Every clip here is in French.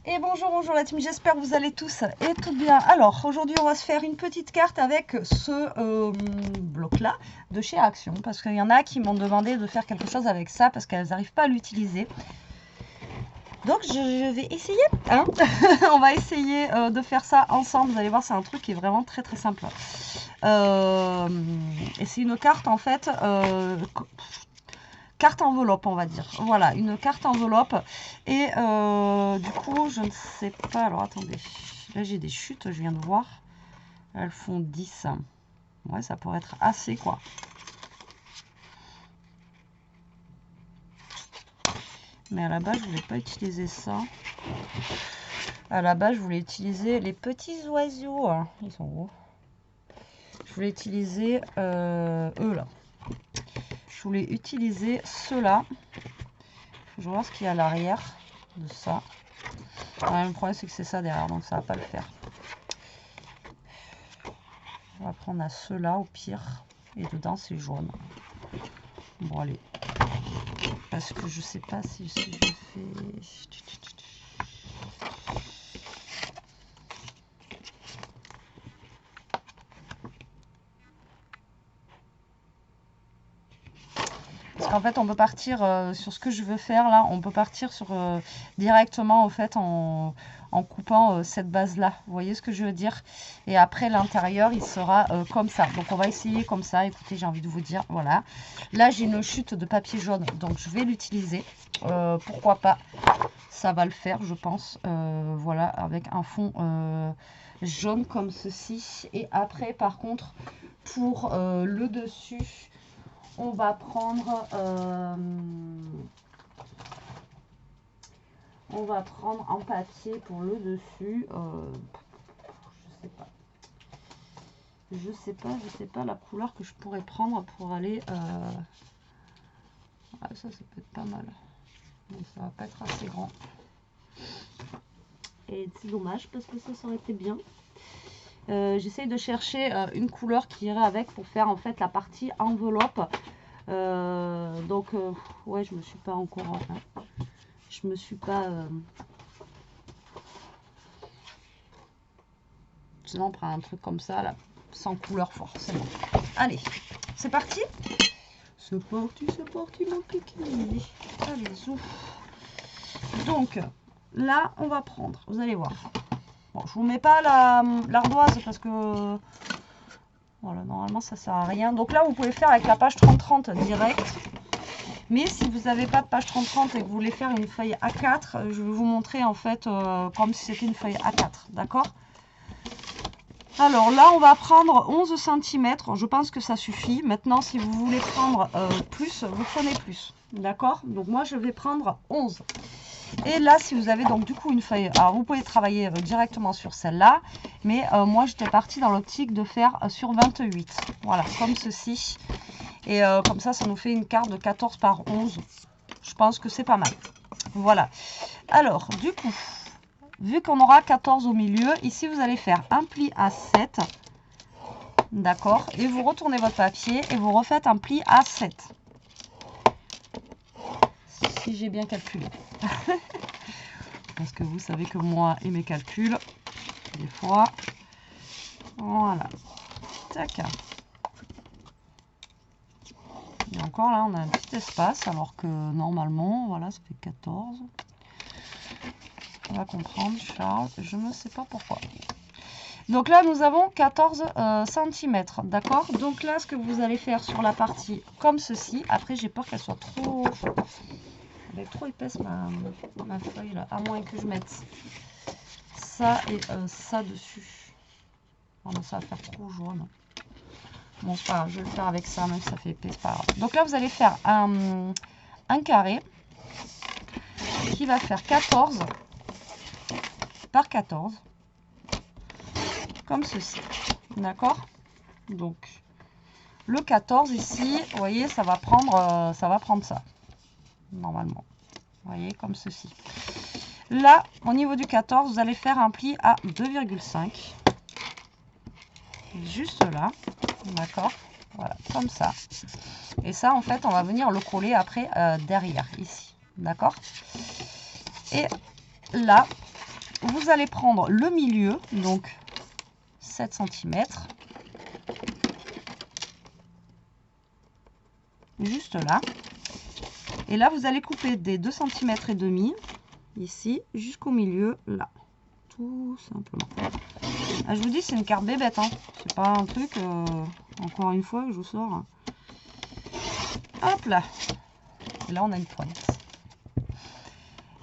Et bonjour, bonjour la team, j'espère que vous allez tous et toutes bien. Alors, aujourd'hui, on va se faire une petite carte avec ce bloc-là de chez Action. Parce qu'il y en a qui m'ont demandé de faire quelque chose avec ça parce qu'elles n'arrivent pas à l'utiliser. Donc, je vais essayer. Hein on va essayer de faire ça ensemble. Vous allez voir, c'est un truc qui est vraiment très très simple. Et c'est une carte, en fait... carte enveloppe, on va dire. Voilà, une carte enveloppe. Et du coup, je ne sais pas. Alors, attendez. Là, j'ai des chutes, je viens de voir. Elles font 10. Ouais, ça pourrait être assez, quoi. Mais à la base, je voulais pas utiliser ça. À la base, je voulais utiliser les petits oiseaux. Ils sont où? Je voulais utiliser eux, là. Je voulais utiliser ceux-là. Je vais voir ce qu'il y a à l'arrière de ça. Ouais, le problème, c'est que c'est ça derrière, donc ça va pas le faire. On va prendre à ceux-là au pire. Et dedans, c'est jaune. Bon, allez. Parce que je sais pas si je fais... Parce qu'en fait, on peut partir sur ce que je veux faire là. On peut partir sur directement, au fait, en coupant cette base-là. Vous voyez ce que je veux dire? Et après, l'intérieur, il sera comme ça. Donc, on va essayer comme ça. Écoutez, j'ai envie de vous dire, voilà. Là, j'ai une chute de papier jaune. Donc, je vais l'utiliser. Pourquoi pas? Ça va le faire, je pense. Voilà, avec un fond jaune comme ceci. Et après, par contre, pour le dessus... on va prendre en papier pour le dessus. Je sais pas la couleur que je pourrais prendre pour aller. Ah, ça peut être pas mal. Mais ça va pas être assez grand. Et c'est dommage parce que ça aurait été bien. J'essaye de chercher une couleur qui irait avec pour faire en fait la partie enveloppe. Ouais, je me suis pas encore... je me suis pas... sinon, on prend un truc comme ça, là, sans couleur forcément. Allez, c'est parti. C'est parti, mon kiki. Allez, zouf. Donc, là, on va prendre, vous allez voir. Bon, je vous mets pas l'ardoise parce que... voilà, normalement, ça sert à rien. Donc là, vous pouvez faire avec la page 30-30 direct. Mais si vous n'avez pas de page 30-30 et que vous voulez faire une feuille A4, je vais vous montrer en fait comme si c'était une feuille A4, d'accord? Alors là, on va prendre 11 cm. Je pense que ça suffit. Maintenant, si vous voulez prendre plus, vous prenez plus, d'accord? Donc moi, je vais prendre 11. Et là, si vous avez donc du coup une feuille, alors vous pouvez travailler directement sur celle-là, mais moi, j'étais partie dans l'optique de faire sur 28. Voilà, comme ceci. Et comme ça, ça nous fait une carte de 14 par 11. Je pense que c'est pas mal. Voilà. Alors, du coup, vu qu'on aura 14 au milieu, ici, vous allez faire un pli à 7. D'accord? Et vous retournez votre papier et vous refaites un pli à 7. Si j'ai bien calculé. Parce que vous savez que moi et mes calculs, des fois, voilà. Tac. Et encore là, on a un petit espace, alors que normalement, voilà, ça fait 14. On va comprendre, Charles, je ne sais pas pourquoi. Donc là, nous avons 14 cm, d'accord? Donc là, ce que vous allez faire sur la partie comme ceci, après j'ai peur qu'elle soit trop... elle est trop épaisse ma feuille là, à moins que je mette ça et ça dessus. Oh non, ça va faire trop jaune. Bon, c'est pas grave, je vais le faire avec ça, même si ça fait épais, c'est pas grave. Donc là, vous allez faire un carré qui va faire 14 par 14, comme ceci, d'accord? Donc, le 14 ici, vous voyez, ça va prendre ça, normalement. Vous voyez, comme ceci. Là, au niveau du 14, vous allez faire un pli à 2,5. Juste là, d'accord? Voilà, comme ça. Et ça, en fait, on va venir le coller après derrière, ici. D'accord? Et là, vous allez prendre le milieu, donc 7 cm. Juste là. Et là, vous allez couper des 2 cm et demi, ici, jusqu'au milieu, là. Tout simplement. Ah, je vous dis, c'est une carte bébête, hein. C'est pas un truc, encore une fois, que je vous sors. Hop là. Et là, on a une pointe.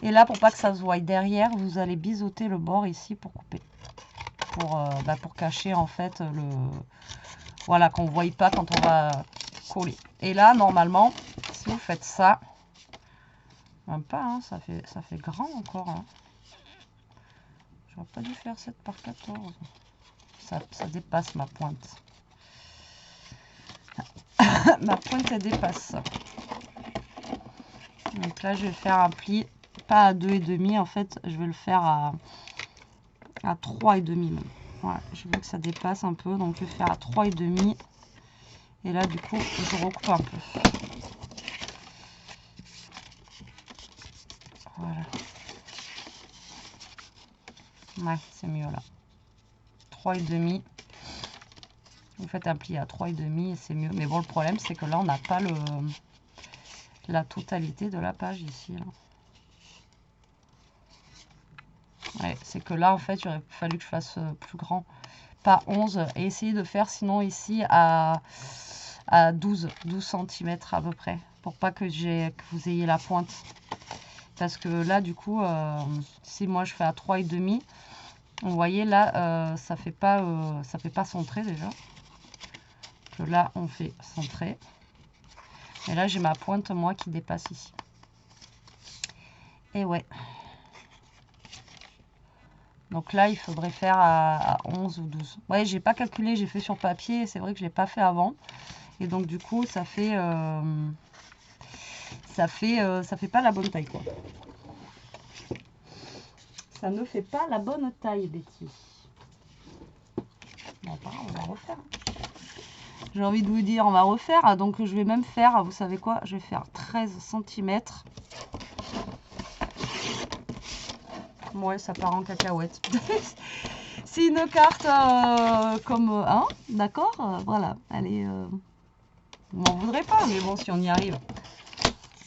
Et là, pour pas que ça se voie derrière, vous allez biseauter le bord ici pour couper. Pour cacher, en fait, le... Voilà, qu'on ne voie pas quand on va coller. Et là, normalement, si vous faites ça, même pas, hein, ça fait grand encore. Hein. J'aurais pas dû faire 7 par 14. Ça dépasse ma pointe. Ma pointe, elle dépasse. Donc là, je vais faire un pli, pas à 2,5 en fait, je vais le faire à 3,5 même. Voilà, je veux que ça dépasse un peu, donc je vais faire à 3,5. Et là, du coup, je recoupe un peu. Voilà. Ouais, c'est mieux là. 3,5. Vous faites un pli à 3,5 et c'est mieux. Mais bon, le problème, c'est que là, on n'a pas la totalité de la page ici. Là. Ouais, c'est que là, en fait, il aurait fallu que je fasse plus grand. Pas 11. Et essayer de faire sinon ici à 12 cm à peu près. Pour pas que vous ayez la pointe. Parce que là, du coup, si moi je fais à 3,5, vous voyez là, ça fait pas centré déjà. Que là, on fait centré. Et là, j'ai ma pointe, moi, qui dépasse ici. Et ouais. Donc là, il faudrait faire à 11 ou 12. Ouais, j'ai pas calculé, j'ai fait sur papier. C'est vrai que je l'ai pas fait avant. Et donc, du coup, ça fait pas la bonne taille, quoi. Ça ne fait pas la bonne taille, Betty. Bon, on va refaire. J'ai envie de vous dire, on va refaire. Donc, je vais même faire, vous savez quoi? Je vais faire 13 cm. Ouais, ça part en cacahuète. C'est une carte comme 1, d'accord? Voilà, allez. Vous m'en voudrez pas, mais bon, si on y arrive.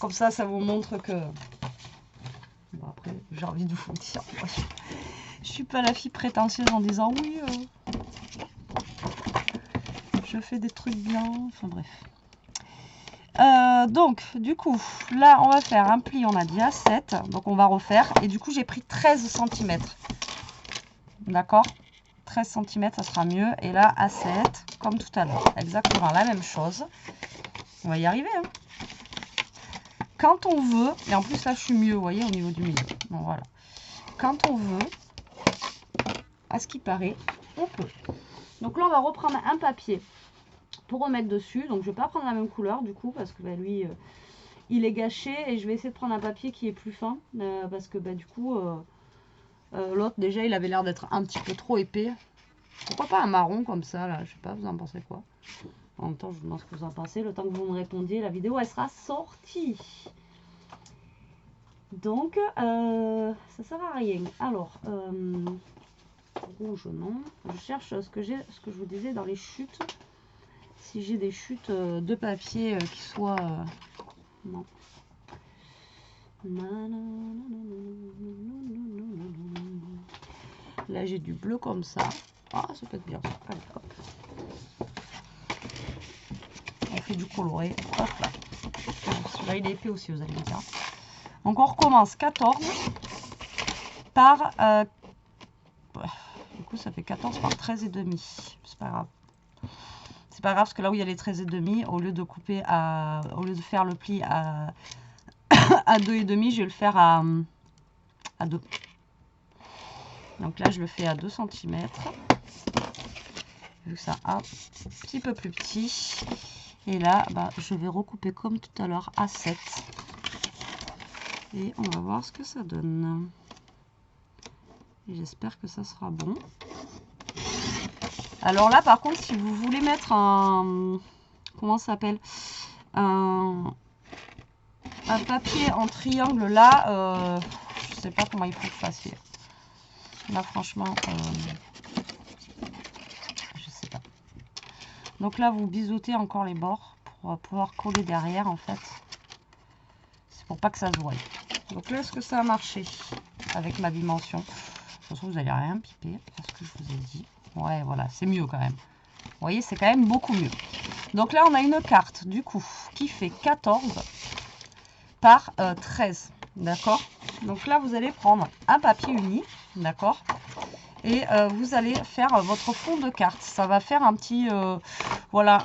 Comme ça vous montre que... Bon, après, j'ai envie de vous dire. Je suis pas la fille prétentieuse en disant oui, je fais des trucs bien. Enfin, bref. Donc, du coup, là, on va faire un pli, on a dit à 7. Donc, on va refaire. Et du coup, j'ai pris 13 cm. D'accord? 13 cm, ça sera mieux. Et là, à 7, comme tout à l'heure. Exactement la même chose. On va y arriver. Hein. Quand on veut, et en plus, là, je suis mieux, vous voyez, au niveau du milieu. Donc, voilà. Quand on veut, à ce qui paraît, on peut. Donc là, on va reprendre un papier pour remettre dessus. Donc, je ne vais pas prendre la même couleur, du coup, parce que bah, lui, il est gâché. Et je vais essayer de prendre un papier qui est plus fin, parce que bah, du coup, l'autre, déjà, il avait l'air d'être un petit peu trop épais. Pourquoi pas un marron comme ça, là? Je sais pas, vous en pensez quoi? En même temps, je vous demande ce que vous en pensez. Le temps que vous me répondiez, la vidéo, elle sera sortie. Donc, ça sert à rien. Alors, rouge, non. Je cherche ce que je vous disais dans les chutes. Si j'ai des chutes de papier qui soient... non. Là, j'ai du bleu comme ça. Ah, ça peut être bien. Allez, hop. On fait du coloré. Hop là. Celui-là, il est épais aussi, vous allez me dire. Donc, on recommence 14 par... du coup, ça fait 14 par 13,5. C'est pas grave. C'est pas grave, parce que là où il y a les 13,5, au lieu de couper à... Au lieu de faire le pli à 2,5, je vais le faire à 2. Donc là, je le fais à 2 cm. Vu que ça a un petit peu plus petit. Et là, bah, je vais recouper comme tout à l'heure à 7. Et on va voir ce que ça donne. Et j'espère que ça sera bon. Alors là, par contre, si vous voulez mettre un... Comment ça s'appelle? Un papier en triangle là, je sais pas comment il faut que vous fassiez. Là, franchement, je sais pas. Donc là, vous biseautez encore les bords pour pouvoir coller derrière, en fait. C'est pour pas que ça se voie. Donc là, est-ce que ça a marché avec ma dimension? De toute façon, vous n'allez rien piper, parce que je vous ai dit. Ouais, voilà, c'est mieux quand même. Vous voyez, c'est quand même beaucoup mieux. Donc là, on a une carte, du coup, qui fait 14 par 13. D'accord? Donc là, vous allez prendre un papier uni. D'accord? Et vous allez faire votre fond de carte. Ça va faire un petit, voilà,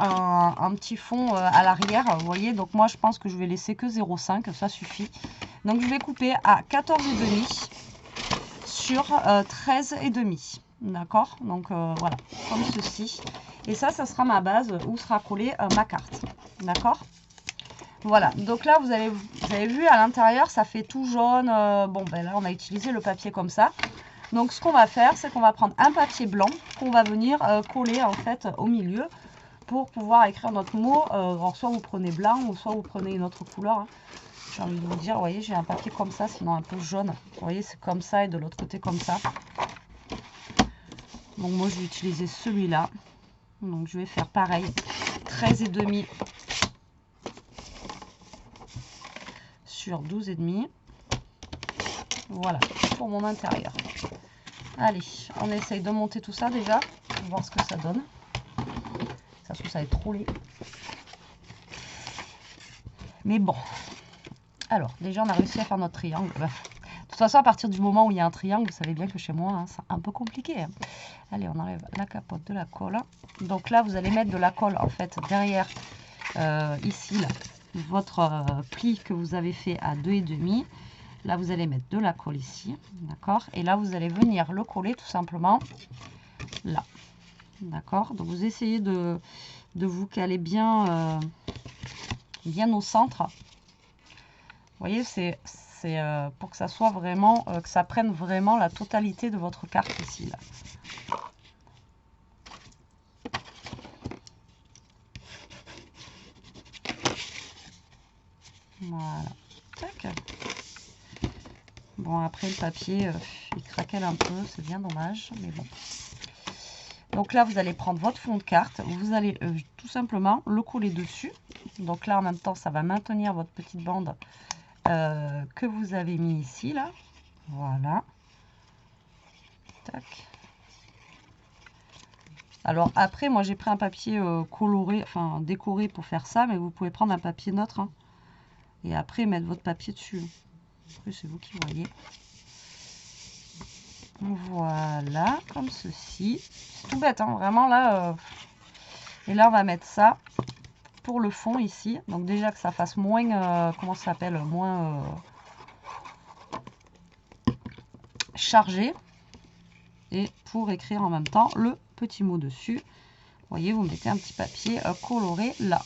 un petit fond à l'arrière. Vous voyez, donc moi, je pense que je vais laisser que 0,5. Ça suffit. Donc, je vais couper à 14,5 sur 13,5. D'accord? Donc, voilà, comme ceci. Et ça sera ma base où sera collée ma carte. D'accord? Voilà, donc là, vous avez vu à l'intérieur, ça fait tout jaune. Bon, ben là, on a utilisé le papier comme ça. Donc, ce qu'on va faire, c'est qu'on va prendre un papier blanc qu'on va venir coller, en fait, au milieu pour pouvoir écrire notre mot. Alors, soit vous prenez blanc ou soit vous prenez une autre couleur. Hein. J'ai envie de vous dire, vous voyez, j'ai un papier comme ça, sinon un peu jaune. Vous voyez, c'est comme ça et de l'autre côté comme ça. Donc, moi, je vais utiliser celui-là. Donc, je vais faire pareil, 13,5 sur 12,5. Voilà, pour mon intérieur. Allez, on essaye de monter tout ça déjà, pour voir ce que ça donne. Ça se trouve, ça va être trop laid. Mais bon. Alors, déjà, on a réussi à faire notre triangle. De toute façon, à partir du moment où il y a un triangle, vous savez bien que chez moi, hein, c'est un peu compliqué. Hein. Allez, on arrive à la capote de la colle. Donc là, vous allez mettre de la colle, en fait, derrière, ici, là, votre pli que vous avez fait à 2,5. Là, vous allez mettre de la colle ici, d'accord? Et là, vous allez venir le coller tout simplement là, d'accord? Donc, vous essayez de vous caler bien, bien au centre. Vous voyez, c'est pour que ça soit vraiment, que ça prenne vraiment la totalité de votre carte ici, là. Voilà. Tac. Bon, après, le papier, il craquelle un peu. C'est bien dommage, mais bon. Donc là, vous allez prendre votre fond de carte. Vous allez tout simplement le coller dessus. Donc là, en même temps, ça va maintenir votre petite bande que vous avez mis ici, là. Voilà. Tac. Alors après, moi, j'ai pris un papier coloré, enfin décoré pour faire ça. Mais vous pouvez prendre un papier neutre. Hein, et après, mettre votre papier dessus. Après, c'est vous qui voyez. Voilà, comme ceci. C'est tout bête, hein, vraiment là. Et là, on va mettre ça pour le fond ici. Donc déjà que ça fasse moins, comment ça s'appelle, moins chargé. Et pour écrire en même temps le petit mot dessus. Vous voyez, vous mettez un petit papier coloré là.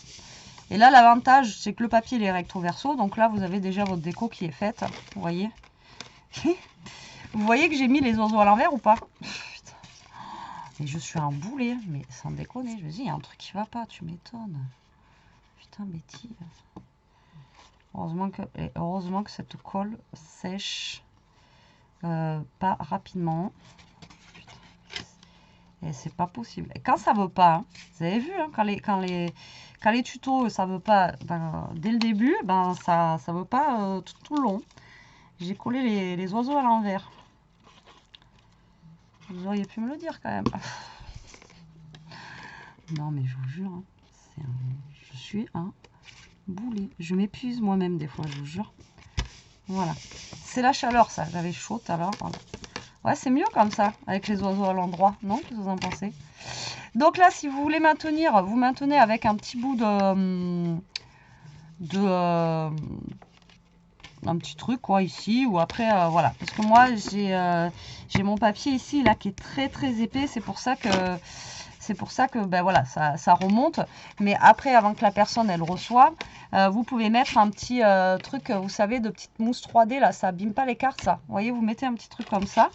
Et là, l'avantage, c'est que le papier il est recto verso. Donc là, vous avez déjà votre déco qui est faite. Vous voyez. Vous voyez que j'ai mis les oiseaux à l'envers ou pas? Putain. Et je suis un boulet, mais sans déconner. Je me dis, il y a un truc qui va pas, tu m'étonnes. Putain, bêtise. Heureusement que cette colle sèche pas rapidement. Putain. Et c'est pas possible. Et quand ça veut pas, hein, vous avez vu, hein, quand les tutos, ça veut pas, ben, dès le début, ben, ça veut pas tout le long. J'ai collé les oiseaux à l'envers. Vous auriez pu me le dire quand même. Non, mais je vous jure, hein, je suis un boulet. Je m'épuise moi-même des fois, je vous jure. Voilà. C'est la chaleur, ça. J'avais chaud tout à l'heure. Voilà. Ouais, c'est mieux comme ça, avec les oiseaux à l'endroit. Non, qu'est-ce que vous en pensez? Donc là, si vous voulez maintenir, vous maintenez avec un petit bout un petit truc quoi ici ou après voilà, parce que moi j'ai mon papier ici là qui est très très épais, c'est pour ça que ben voilà, ça remonte. Mais après, avant que la personne elle reçoive, vous pouvez mettre un petit truc, vous savez, de petite mousse 3D là, ça abîme pas les cartes ça. Vous voyez, vous mettez un petit truc comme ça,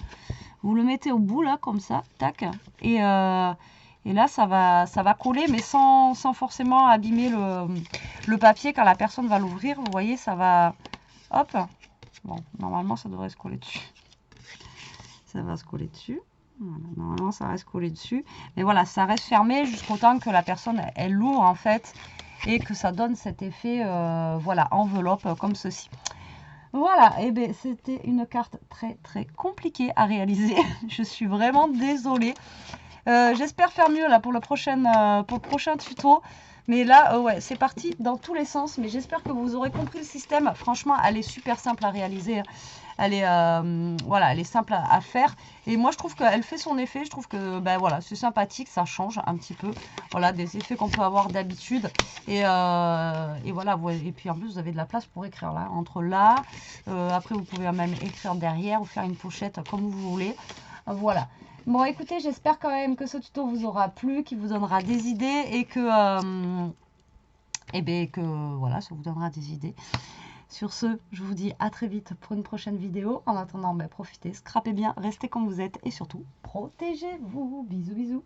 vous le mettez au bout là comme ça, tac, et là ça va coller, mais sans forcément abîmer le papier quand la personne va l'ouvrir. Vous voyez, ça va. Hop, bon, normalement ça devrait se coller dessus. Ça va se coller dessus. Voilà, normalement, ça reste collé dessus. Mais voilà, ça reste fermé jusqu'au temps que la personne, elle l'ouvre en fait. Et que ça donne cet effet, voilà, enveloppe comme ceci. Voilà, et bien c'était une carte très très compliquée à réaliser. Je suis vraiment désolée. J'espère faire mieux là pour le prochain tuto. Mais là, ouais, c'est parti dans tous les sens. Mais j'espère que vous aurez compris le système. Franchement, elle est super simple à réaliser. Elle est, voilà, elle est simple à faire. Et moi, je trouve qu'elle fait son effet. Je trouve que ben, voilà, c'est sympathique. Ça change un petit peu. Voilà, des effets qu'on peut avoir d'habitude. Et voilà. Et puis en plus, vous avez de la place pour écrire là. Entre là. Après, vous pouvez même écrire derrière ou faire une pochette comme vous voulez. Voilà. Bon, écoutez, j'espère quand même que ce tuto vous aura plu, qu'il vous donnera des idées et que, voilà, ça vous donnera des idées. Sur ce, je vous dis à très vite pour une prochaine vidéo. En attendant, profitez, scrapez bien, restez comme vous êtes et surtout, protégez-vous. Bisous, bisous.